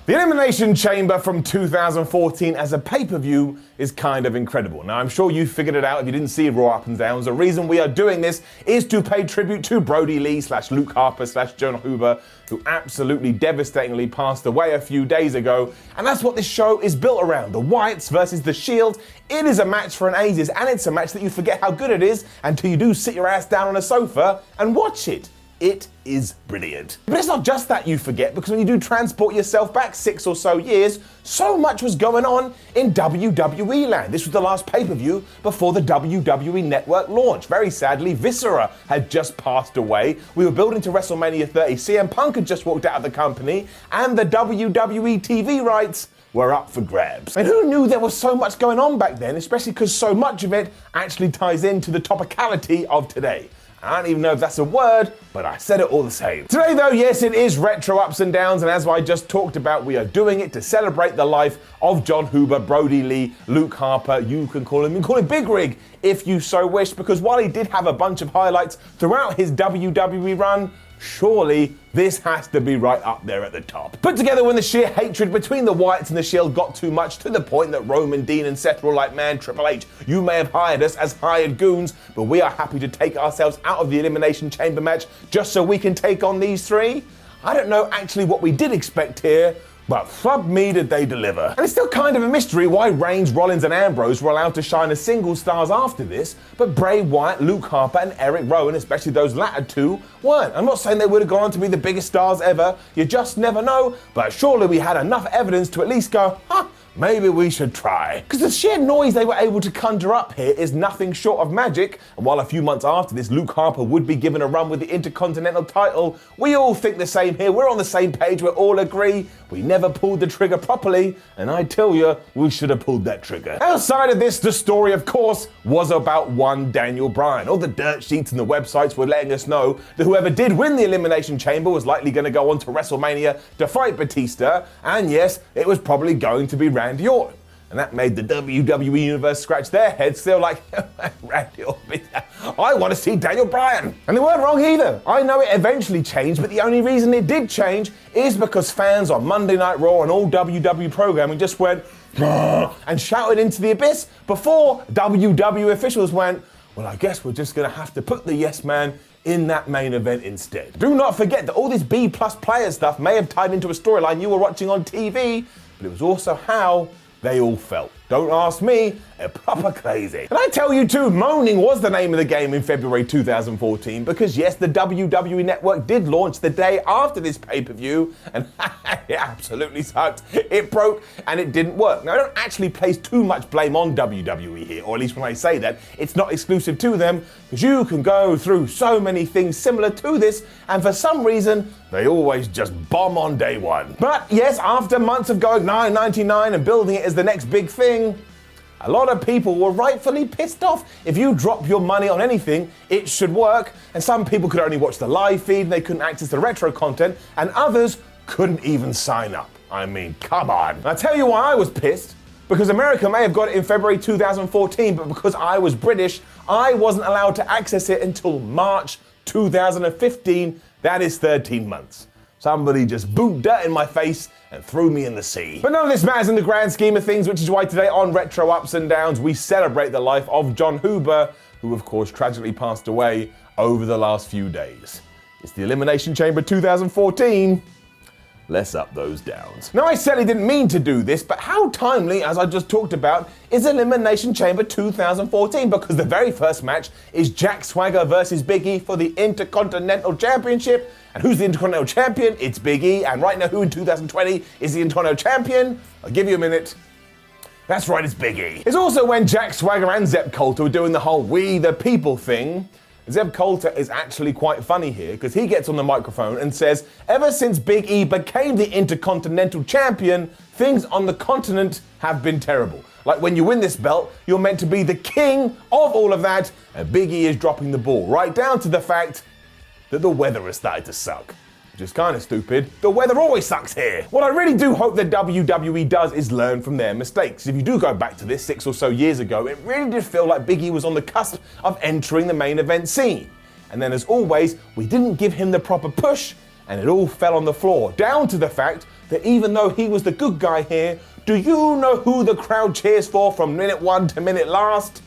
The Elimination Chamber from 2014 as a pay-per-view is kind of incredible. Now, I'm sure you figured it out if you didn't see Raw Up and Downs. The reason we are doing this is to pay tribute to Brodie Lee / Luke Harper / John Huber, who absolutely devastatingly passed away a few days ago. And that's what this show is built around. The Wyatts versus the Shield. It is a match for an ages, and it's a match that you forget how good it is until you do sit your ass down on a sofa and watch it. It is brilliant. But it's not just that you forget, because when you do transport yourself back 6 or so years, so much was going on in WWE land. This was the last pay-per-view before the WWE Network launch. Very sadly, Viscera had just passed away. We were building to WrestleMania 30. CM Punk had just walked out of the company, and the WWE TV rights were up for grabs. And who knew there was so much going on back then, especially because so much of it actually ties into the topicality of today. I don't even know if that's a word, but I said it all the same. Today though, yes, it is retro ups and downs, and as I just talked about, we are doing it to celebrate the life of John Huber, Brodie Lee, Luke Harper. You can call him Big Rig if you so wish, because while he did have a bunch of highlights throughout his WWE run, surely this has to be right up there at the top. Put together when the sheer hatred between the Wyatts and the Shield got too much, to the point that Roman, Dean and Seth were like, man, Triple H, you may have hired us as hired goons, but we are happy to take ourselves out of the Elimination Chamber match just so we can take on these three. I don't know actually what we did expect here, but flub me did they deliver. And it's still kind of a mystery why Reigns, Rollins and Ambrose were allowed to shine as single stars after this, but Bray Wyatt, Luke Harper and Eric Rowan, especially those latter two, weren't. I'm not saying they would have gone on to be the biggest stars ever, you just never know, but surely we had enough evidence to at least go, maybe we should try. Because the sheer noise they were able to conjure up here is nothing short of magic. And while a few months after this, Luke Harper would be given a run with the Intercontinental title, we all think the same here. We're on the same page. We all agree we never pulled the trigger properly. And I tell you, we should have pulled that trigger. Outside of this, the story, of course, was about one Daniel Bryan. All the dirt sheets and the websites were letting us know that whoever did win the Elimination Chamber was likely going to go on to WrestleMania to fight Batista. And yes, it was probably going to be Randy Orton. And that made the WWE Universe scratch their heads. They're like, Randy Orton, I want to see Daniel Bryan. And they weren't wrong either. I know it eventually changed, but the only reason it did change is because fans on Monday Night Raw and all WWE programming just went, and shouted into the abyss before WWE officials went, well, I guess we're just going to have to put the yes man in that main event instead. Do not forget that all this B+ player stuff may have tied into a storyline you were watching on TV, but it was also how they all felt. Don't ask me, they're proper crazy. And I tell you too, moaning was the name of the game in February 2014, because yes, the WWE Network did launch the day after this pay-per-view, and it absolutely sucked. It broke and it didn't work. Now, I don't actually place too much blame on WWE here, or at least when I say that, it's not exclusive to them, because you can go through so many things similar to this, and for some reason, they always just bomb on day one. But yes, after months of going $9.99 and building it as the next big thing, a lot of people were rightfully pissed off. If you drop your money on anything, it should work. And some people could only watch the live feed, and they couldn't access the retro content, and others couldn't even sign up. I mean, come on. And I'll tell you why I was pissed. Because America may have got it in February 2014, but because I was British, I wasn't allowed to access it until March 2015. That is 13 months. Somebody just booted dirt in my face and threw me in the sea. But none of this matters in the grand scheme of things, which is why today on Retro Ups and Downs, we celebrate the life of John Huber, who of course tragically passed away over the last few days. It's the Elimination Chamber 2014. Let's up those downs. Now, I certainly didn't mean to do this, but how timely, as I just talked about, is Elimination Chamber 2014? Because the very first match is Jack Swagger versus Big E for the Intercontinental Championship. And who's the Intercontinental Champion? It's Big E. And right now, who in 2020 is the Intercontinental Champion? I'll give you a minute. That's right, it's Big E. It's also when Jack Swagger and Zeb Coulter were doing the whole We the People thing. Zeb Coulter is actually quite funny here, because he gets on the microphone and says, ever since Big E became the Intercontinental Champion, things on the continent have been terrible. Like when you win this belt, you're meant to be the king of all of that, and Big E is dropping the ball, right down to the fact that the weather has started to suck. Which is kind of stupid. The weather always sucks here. What I really do hope that WWE does is learn from their mistakes. If you do go back to this 6 or so years ago, it really did feel like Big E was on the cusp of entering the main event scene. And then as always, we didn't give him the proper push, and it all fell on the floor, down to the fact that even though he was the good guy here, do you know who the crowd cheers for from minute 1 to minute last?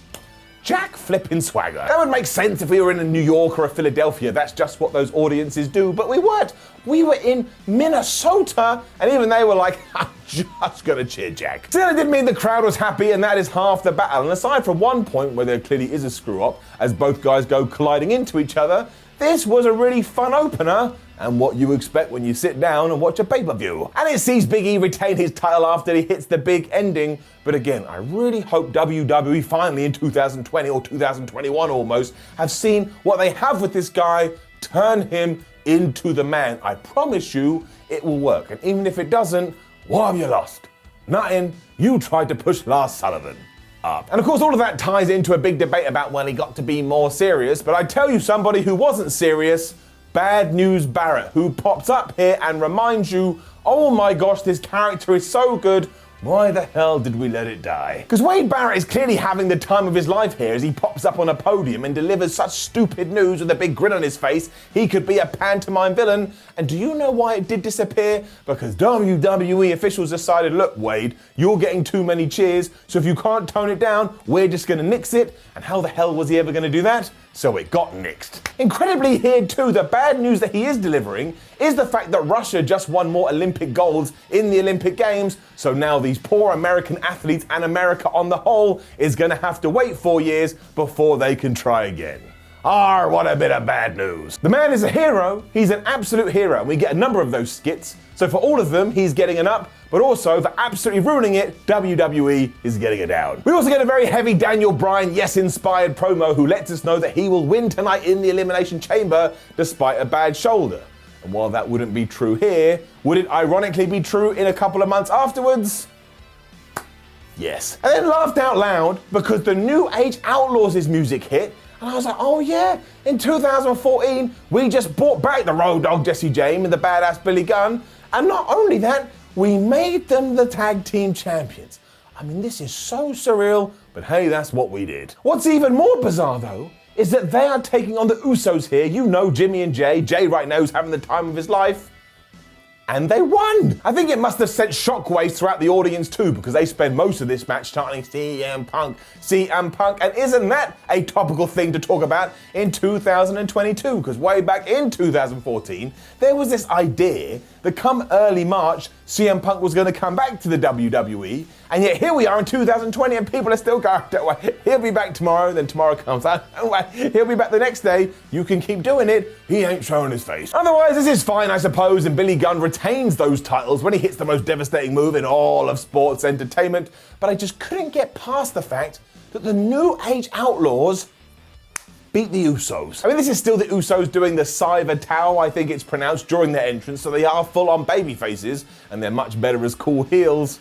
Jack flippin' Swagger. That would make sense if we were in a New York or a Philadelphia. That's just what those audiences do, but we weren't. We were in Minnesota, and even they were like, I'm just gonna cheer Jack. Still, it didn't mean the crowd was happy, and that is half the battle. And aside from one point where there clearly is a screw-up, as both guys go colliding into each other, this was a really fun opener, and what you expect when you sit down and watch a pay-per-view. And it sees Big E retain his title after he hits the big ending, but again, I really hope WWE finally in 2020 or 2021 almost have seen what they have with this guy, turn him into the man. I promise you it will work, and even if it doesn't, what have you lost? Nothing. You tried to push Lars Sullivan up. And of course all of that ties into a big debate about when he got to be more serious, but I tell you somebody who wasn't serious, Bad News Barrett, who pops up here and reminds you, oh my gosh, this character is so good, why the hell did we let it die? Because Wade Barrett is clearly having the time of his life here as he pops up on a podium and delivers such stupid news with a big grin on his face, he could be a pantomime villain. And do you know why it did disappear? Because WWE officials decided, look Wade, you're getting too many cheers, so if you can't tone it down, we're just gonna nix it. And how the hell was he ever gonna do that? So it got nixed. Incredibly here too, the bad news that he is delivering is the fact that Russia just won more Olympic golds in the Olympic Games, so now these poor American athletes and America on the whole is gonna have to wait 4 years before they can try again. What a bit of bad news. The man is a hero, he's an absolute hero, and we get a number of those skits, so for all of them, he's getting an up, but also for absolutely ruining it, WWE is getting it down. We also get a very heavy Daniel Bryan, yes-inspired promo who lets us know that he will win tonight in the Elimination Chamber despite a bad shoulder. And while that wouldn't be true here, would it ironically be true in a couple of months afterwards? Yes. And then laughed out loud because the new Age Outlaws' music hit, and I was like, oh yeah, in 2014, we just brought back the Road Dogg Jesse James and the badass Billy Gunn, and not only that, we made them the tag team champions. I mean, this is so surreal, but hey, that's what we did. What's even more bizarre though, is that they are taking on the Usos here. You know Jimmy and Jay. Jay right now is having the time of his life. And they won! I think it must have sent shockwaves throughout the audience too, because they spend most of this match chanting CM Punk, CM Punk, and isn't that a topical thing to talk about in 2022? Because way back in 2014, there was this idea that come early March, CM Punk was going to come back to the WWE, and yet here we are in 2020 and people are still going, don't worry, he'll be back tomorrow, then tomorrow comes out, don't worry, he'll be back the next day, you can keep doing it, he ain't showing his face. Otherwise, this is fine, I suppose, and Billy Gunn retains those titles when he hits the most devastating move in all of sports entertainment, but I just couldn't get past the fact that the new Age Outlaws beat the Usos. I mean, this is still the Usos doing the Cyber Tao, I think it's pronounced, during their entrance, so they are full-on baby faces, and they're much better as cool heels.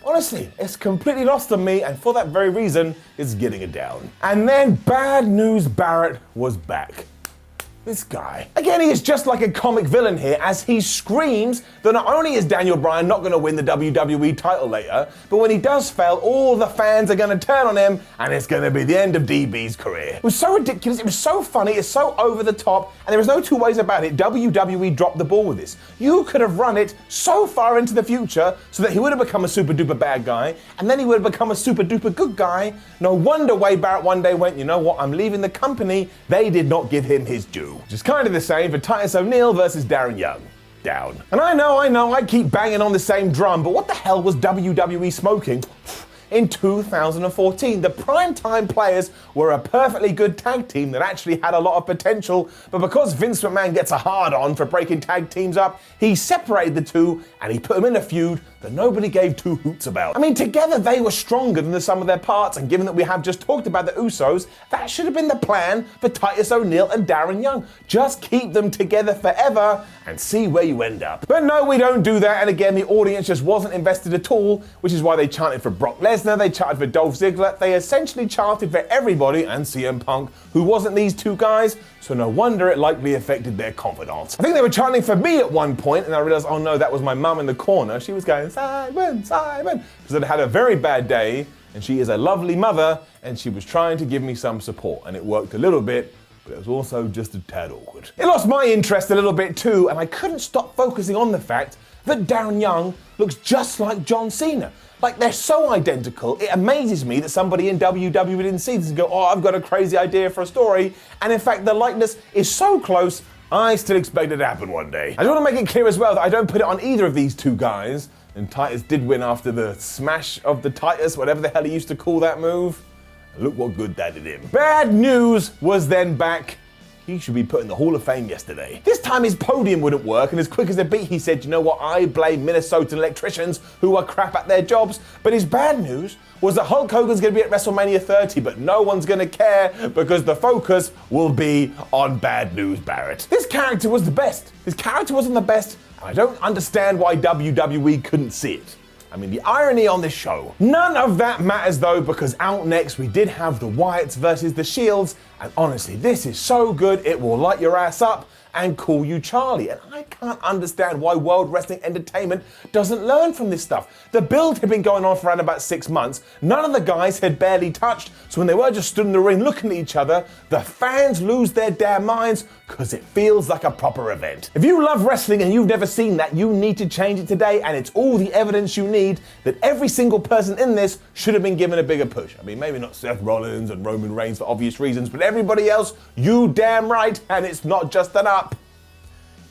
Honestly, it's completely lost on me, and for that very reason, it's getting it down. And then Bad News Barrett was back. This guy. Again, he is just like a comic villain here as he screams that not only is Daniel Bryan not going to win the WWE title later, but when he does fail, all the fans are going to turn on him and it's going to be the end of DB's career. It was so ridiculous, it was so funny, it's so over the top, and there was no two ways about it. WWE dropped the ball with this. You could have run it so far into the future so that he would have become a super duper bad guy, and then he would have become a super duper good guy. No wonder Wade Barrett one day went, you know what, I'm leaving the company. They did not give him his due. Which is kind of the same for Titus O'Neil versus Darren Young. Down. And I know, I keep banging on the same drum, but what the hell was WWE smoking in 2014? The primetime players were a perfectly good tag team that actually had a lot of potential, but because Vince McMahon gets a hard-on for breaking tag teams up, he separated the two and he put them in a feud that nobody gave two hoots about. I mean, together they were stronger than the sum of their parts, and given that we have just talked about the Usos, that should have been the plan for Titus O'Neil and Darren Young. Just keep them together forever and see where you end up. But no, we don't do that, and again, the audience just wasn't invested at all, which is why they chanted for Brock Lesnar, they chanted for Dolph Ziggler, they essentially chanted for everybody and CM Punk, who wasn't these two guys, so no wonder it likely affected their confidence. I think they were chanting for me at one point, and I realized, oh no, that was my mum in the corner. She was going, Simon, Simon, because I'd had a very bad day, and she is a lovely mother, and she was trying to give me some support, and it worked a little bit, but it was also just a tad awkward. It lost my interest a little bit too, and I couldn't stop focusing on the fact that Darren Young looks just like John Cena. Like, they're so identical, it amazes me that somebody in WWE didn't see this and go, oh, I've got a crazy idea for a story, and in fact the likeness is so close, I still expect it to happen one day. I just want to make it clear as well that I don't put it on either of these two guys, and Titus did win after the smash of the Titus, whatever the hell he used to call that move. Look what good that did him. Bad News was then back. He should be put in the Hall of Fame yesterday. This time his podium wouldn't work, and as quick as a beat he said, you know what, I blame Minnesotan electricians who are crap at their jobs. But his bad news was that Hulk Hogan's gonna be at WrestleMania 30, but no one's gonna care because the focus will be on Bad News Barrett. This character was the best. His character wasn't the best, and I don't understand why WWE couldn't see it. I mean, the irony on this show. None of that matters though, because out next we did have the Wyatts versus the Shields, and honestly, this is so good it will light your ass up and call you Charlie. And I can't understand why World Wrestling Entertainment doesn't learn from this stuff. The build had been going on for around about 6 months. None of the guys had barely touched, so when they were just stood in the ring looking at each other, the fans lose their damn minds because it feels like a proper event. If you love wrestling and you've never seen that, you need to change it today, and it's all the evidence you need that every single person in this should have been given a bigger push. I mean, maybe not Seth Rollins and Roman Reigns for obvious reasons, but everybody else, you damn right, and it's not just an up.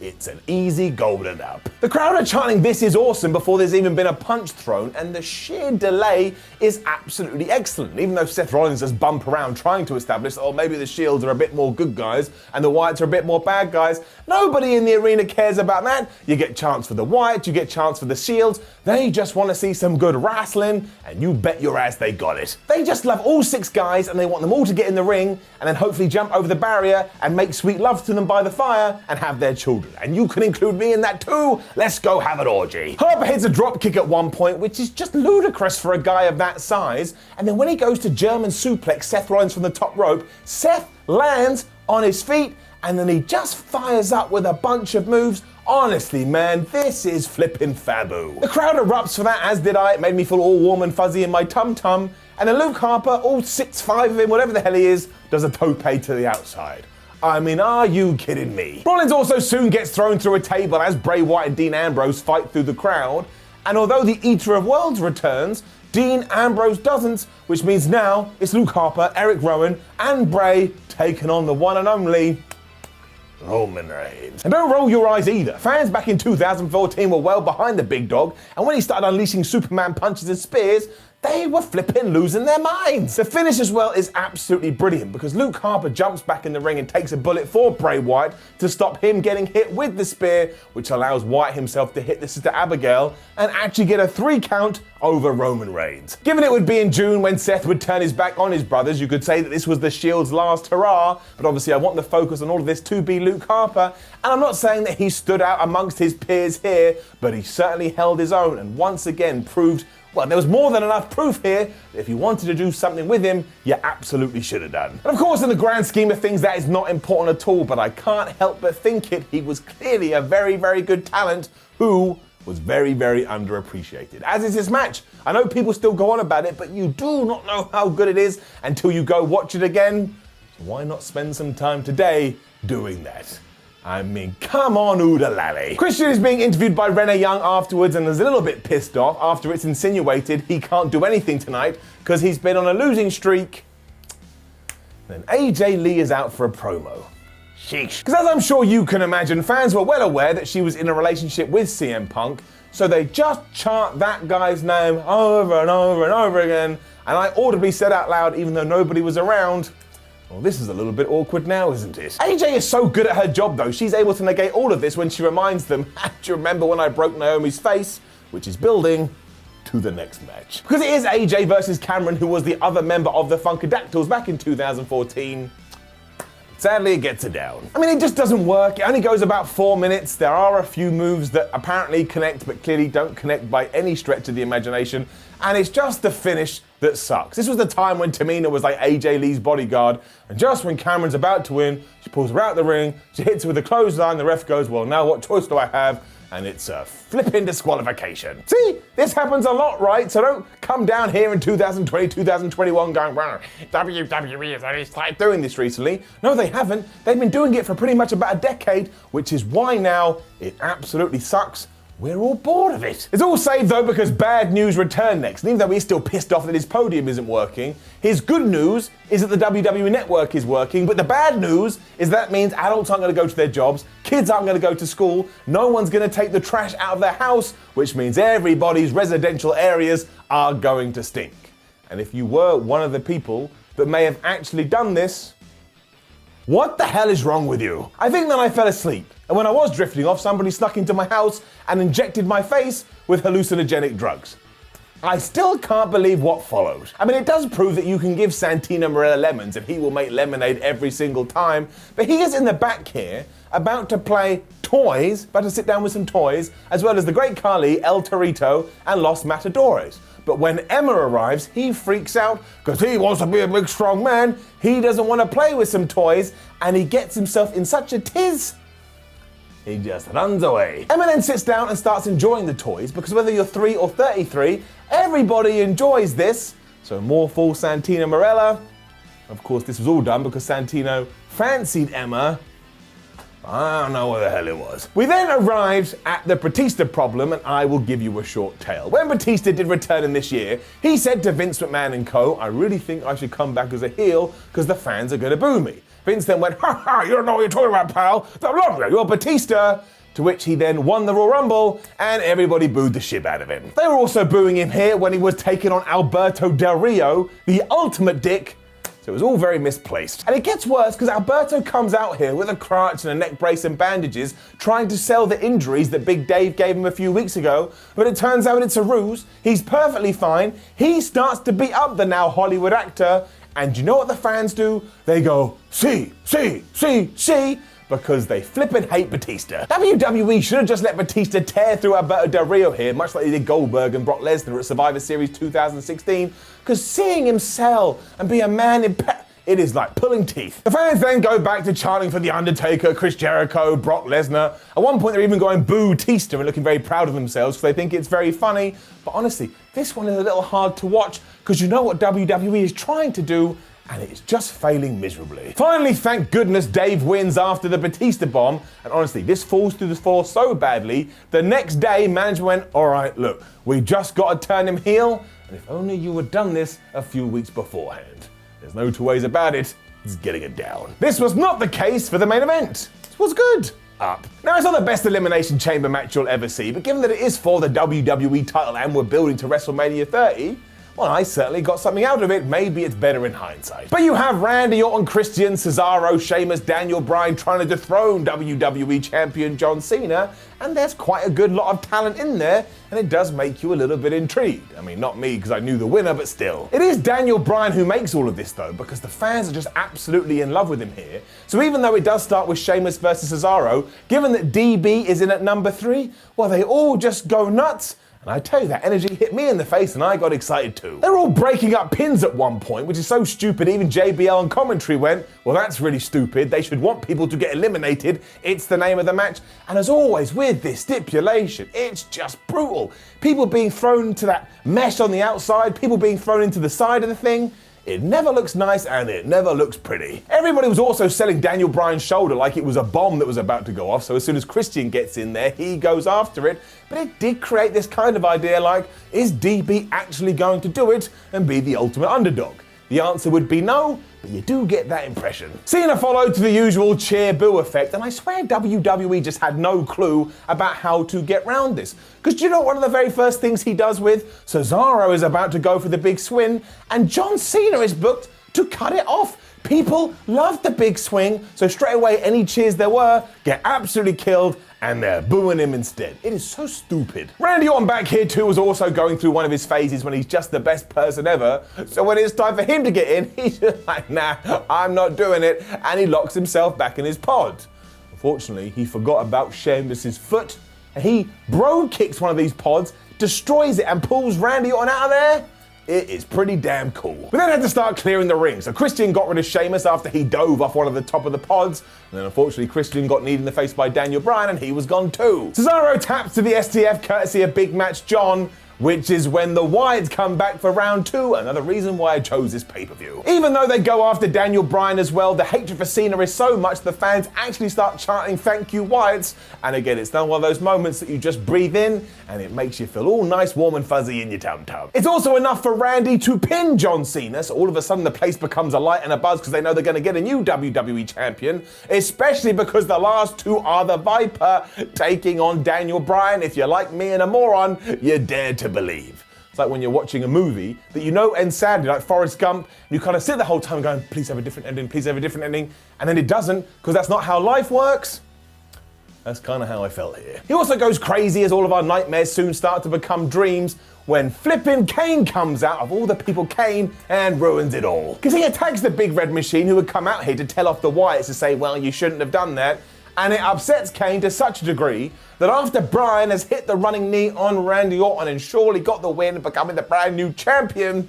It's an easy golden up. The crowd are chanting "this is awesome" before there's even been a punch thrown, and the sheer delay is absolutely excellent. Even though Seth Rollins does bump around trying to establish that, oh, maybe the Shields are a bit more good guys and the Wyatts are a bit more bad guys, nobody in the arena cares about that. You get chants for the Wyatt, you get chants for the Shields. They just want to see some good wrestling, and you bet your ass they got it. They just love all 6 guys, and they want them all to get in the ring and then hopefully jump over the barrier and make sweet love to them by the fire and have their children. And you can include me in that too. Let's go have an orgy. Harper hits a drop kick at one point, which is just ludicrous for a guy of that size. And then when he goes to German suplex Seth Rollins from the top rope, Seth lands on his feet, and then he just fires up with a bunch of moves. Honestly, man, this is flippin' faboo. The crowd erupts for that, as did I. It made me feel all warm and fuzzy in my tum-tum. And then Luke Harper, all 6'5" of him, whatever the hell he is, does a tope to the outside. I mean, are you kidding me? Rollins also soon gets thrown through a table as Bray Wyatt and Dean Ambrose fight through the crowd. And although the Eater of Worlds returns, Dean Ambrose doesn't, which means now it's Luke Harper, Eric Rowan, and Bray taking on the one and only Roman Reigns. And don't roll your eyes either. Fans back in 2014 were well behind the big dog, and when he started unleashing Superman punches and spears, they were flipping losing their minds. The finish as well is absolutely brilliant because Luke Harper jumps back in the ring and takes a bullet for Bray Wyatt to stop him getting hit with the spear, which allows Wyatt himself to hit the Sister Abigail and actually get a 3 count over Roman Reigns. Given it would be in June when Seth would turn his back on his brothers, you could say that this was the Shield's last hurrah, but obviously I want the focus on all of this to be Luke Harper, and I'm not saying that he stood out amongst his peers here, but he certainly held his own and once again proved, well, there was more than enough proof here that if you wanted to do something with him, you absolutely should have done. And of course, in the grand scheme of things, that is not important at all, but I can't help but think it. He was clearly a very, very good talent who was very, very underappreciated, as is this match. I know people still go on about it, but you do not know how good it is until you go watch it again. So why not spend some time today doing that? I mean, come on, Ooda Lally. Christian is being interviewed by Renee Young afterwards and is a little bit pissed off after it's insinuated he can't do anything tonight because he's been on a losing streak. Then AJ Lee is out for a promo. Sheesh. Because as I'm sure you can imagine, fans were well aware that she was in a relationship with CM Punk, so they just chant that guy's name over and over and over again, and I audibly said out loud, even though nobody was around, well, this is a little bit awkward now, isn't it? AJ is so good at her job, though. She's able to negate all of this when she reminds them, do you remember when I broke Naomi's face? Which is building to the next match. Because it is AJ versus Cameron, who was the other member of the Funkadactyls back in 2014. Sadly, it gets her down. I mean, it just doesn't work. It only goes about 4 minutes. There are a few moves that apparently connect, but clearly don't connect by any stretch of the imagination. And it's just the finish that sucks. This was the time when Tamina was like AJ Lee's bodyguard, and just when Cameron's about to win, she pulls her out the ring, she hits her with a clothesline, the ref goes, well, now what choice do I have? and it's a flipping disqualification. See, this happens a lot, right? So don't come down here in 2020, 2021 going, well, WWE has only started doing this recently. No, they haven't. They've been doing it for pretty much about a decade, which is why now it absolutely sucks. We're all bored of it. It's all saved though because bad news returned next. And even though he's still pissed off that his podium isn't working, his good news is that the WWE Network is working. But the bad news is that means adults aren't going to go to their jobs, kids aren't going to go to school, no one's going to take the trash out of their house, which means everybody's residential areas are going to stink. And if you were one of the people that may have actually done this, what the hell is wrong with you? I think that I fell asleep, and when I was drifting off, somebody snuck into my house and injected my face with hallucinogenic drugs. I still can't believe what followed. I mean, it does prove that you can give Santino Marella lemons and he will make lemonade every single time, but he is in the back here, about to play toys, about to sit down with some toys, as well as the Great Khali, El Torito, and Los Matadores. But when Emma arrives, he freaks out because he wants to be a big, strong man. He doesn't want to play with some toys, and he gets himself in such a tiz, he just runs away. Emma then sits down and starts enjoying the toys because whether you're 3 or 33, everybody enjoys this. So more for Santino Marella. Of course, this was all done because Santino fancied Emma. I don't know what the hell it was. We then arrived at the Batista Problem, and I will give you a short tale. When Batista did return in this year, he said to Vince McMahon and co, I really think I should come back as a heel because the fans are going to boo me. Vince then went, ha ha, you don't know what you're talking about, pal. You're Batista. To which he then won the Royal Rumble, and everybody booed the shit out of him. They were also booing him here when he was taking on Alberto Del Rio, the ultimate dick. So it was all very misplaced. And it gets worse because Alberto comes out here with a crutch and a neck brace and bandages, trying to sell the injuries that Big Dave gave him a few weeks ago, but it turns out it's a ruse. He's perfectly fine. He starts to beat up the now Hollywood actor, and you know what the fans do? They go, see, because they flippin' hate Batista. WWE should have just let Batista tear through Alberto Del Rio here, much like they did Goldberg and Brock Lesnar at Survivor Series 2016, because seeing him sell and be a man in it is like pulling teeth. The fans then go back to chanting for The Undertaker, Chris Jericho, Brock Lesnar. At one point they're even going boo Batista and looking very proud of themselves because they think it's very funny. But honestly, this one is a little hard to watch because you know what WWE is trying to do, and it's just failing miserably. Finally, thank goodness, Dave wins after the Batista bomb, and honestly, this falls through the floor so badly, the next day, management went, all right, look, we just got to turn him heel, and if only you had done this a few weeks beforehand. There's no two ways about it, it's getting it down. This was not the case for the main event. It was good. Up. Now, it's not the best Elimination Chamber match you'll ever see, but given that it is for the WWE title and we're building to WrestleMania 30, well, I certainly got something out of it. Maybe it's better in hindsight. But you have Randy Orton, Christian, Cesaro, Sheamus, Daniel Bryan trying to dethrone WWE Champion John Cena, and there's quite a good lot of talent in there, and it does make you a little bit intrigued. I mean, not me, because I knew the winner, but still. It is Daniel Bryan who makes all of this, though, because the fans are just absolutely in love with him here. So even though it does start with Sheamus versus Cesaro, given that DB is in at number 3, well, they all just go nuts. And I tell you, that energy hit me in the face and I got excited too. They're all breaking up pins at one point, which is so stupid even JBL on commentary went, well, that's really stupid. They should want people to get eliminated. It's the name of the match. And as always with this stipulation, it's just brutal. People being thrown into that mesh on the outside, people being thrown into the side of the thing. It never looks nice and it never looks pretty. Everybody was also selling Daniel Bryan's shoulder like it was a bomb that was about to go off, so as soon as Christian gets in there, he goes after it. But it did create this kind of idea like, is DB actually going to do it and be the ultimate underdog? The answer would be no, but you do get that impression. Cena followed to the usual cheer-boo effect, and I swear WWE just had no clue about how to get round this. Because do you know one of the very first things he does with? Cesaro is about to go for the big swing, and John Cena is booked to cut it off. People love the big swing, so straight away any cheers there were get absolutely killed, and they're booing him instead. It is so stupid. Randy Orton back here too was also going through one of his phases when he's just the best person ever. So when it's time for him to get in, he's just like, nah, I'm not doing it. And he locks himself back in his pod. Unfortunately, he forgot about Sheamus's foot. And he bro kicks one of these pods, destroys it and pulls Randy Orton out of there. it is pretty damn cool. We then had to start clearing the ring. So Christian got rid of Sheamus after he dove off one of the top of the pods. And then unfortunately Christian got kneed in the face by Daniel Bryan and he was gone too. Cesaro taps to the STF courtesy of Big Match John, which is when the Wyatts come back for round 2, another reason why I chose this pay-per-view. Even though they go after Daniel Bryan as well, the hatred for Cena is so much the fans actually start chanting "Thank you, Wyatts." And again, it's not one of those moments that you just breathe in and it makes you feel all nice, warm and fuzzy in your tum-tum. It's also enough for Randy to pin John Cena, so all of a sudden the place becomes a light and a buzz because they know they're going to get a new WWE champion, especially because the last two are the Viper taking on Daniel Bryan. If you're like me and a moron, you dare to believe. It's like when you're watching a movie that you know ends sadly, like Forrest Gump, and you kind of sit the whole time going, please have a different ending, please have a different ending, and then it doesn't, because that's not how life works. That's kind of how I felt here. He also goes crazy as all of our nightmares soon start to become dreams when flippin' Kane comes out, of all the people Kane, and ruins it all. Because he attacks the Big Red Machine who had come out here to tell off the Wyatts to say, well, you shouldn't have done that. And it upsets Kane to such a degree that after Bryan has hit the running knee on Randy Orton and surely got the win, becoming the brand new champion,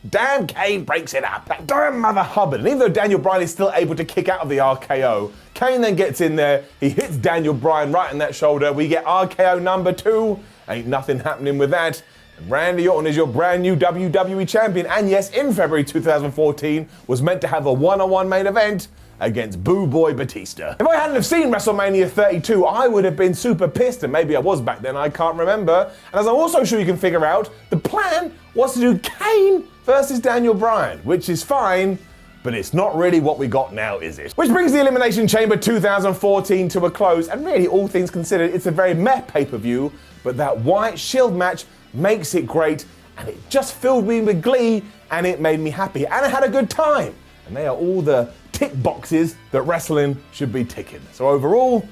damn Kane breaks it up. That damn mother hubbard. And even though Daniel Bryan is still able to kick out of the RKO, Kane then gets in there, he hits Daniel Bryan right in that shoulder, we get RKO number 2, ain't nothing happening with that. And Randy Orton is your brand new WWE champion, and yes, in February 2014, was meant to have a one-on-one main event against Boo Boy Batista. If I hadn't have seen WrestleMania 32, I would have been super pissed, and maybe I was back then, I can't remember. And as I'm also sure you can figure out, the plan was to do Kane versus Daniel Bryan, which is fine, but it's not really what we got now, is it? Which brings the Elimination Chamber 2014 to a close, and really, all things considered, it's a very meh pay-per-view, but that Wyatt Shield match makes it great, and it just filled me with glee, and it made me happy, and I had a good time. And they are all the tick boxes that wrestling should be ticking. So overall,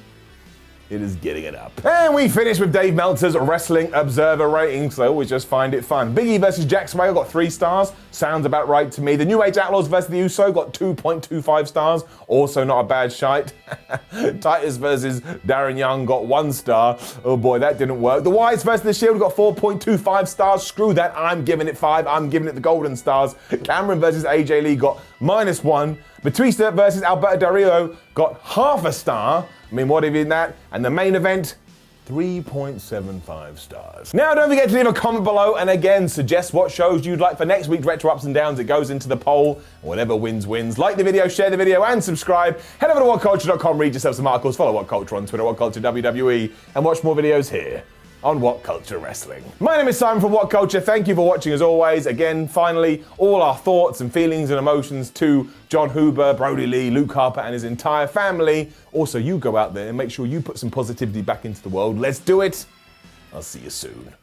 it is getting it up. And we finish with Dave Meltzer's Wrestling Observer ratings, so I always just find it fun. Big E versus Jack Swagger got 3 stars, sounds about right to me. The New Age Outlaws versus the Usos got 2.25 stars, also not a bad shite. Titus versus Darren Young got 1 star, oh boy, that didn't work. The Wyatts versus the Shield got 4.25 stars, screw that, I'm giving it 5, I'm giving it the golden stars. Cameron versus AJ Lee got -1. Batista versus Alberto Del Rio got half a star. I mean, what if in that? And the main event, 3.75 stars. Now, don't forget to leave a comment below, and again, suggest what shows you'd like for next week's Retro Ups and Downs. It goes into the poll, and whatever wins, wins. Like the video, share the video, and subscribe. Head over to WhatCulture.com, read yourself some articles, follow WhatCulture on Twitter, WhatCulture WWE, and watch more videos here on WhatCulture Wrestling. My name is Simon from WhatCulture. Thank you for watching as always. Again, finally, all our thoughts and feelings and emotions to John Huber, Brodie Lee, Luke Harper and his entire family. Also, you go out there and make sure you put some positivity back into the world. Let's do it. I'll see you soon.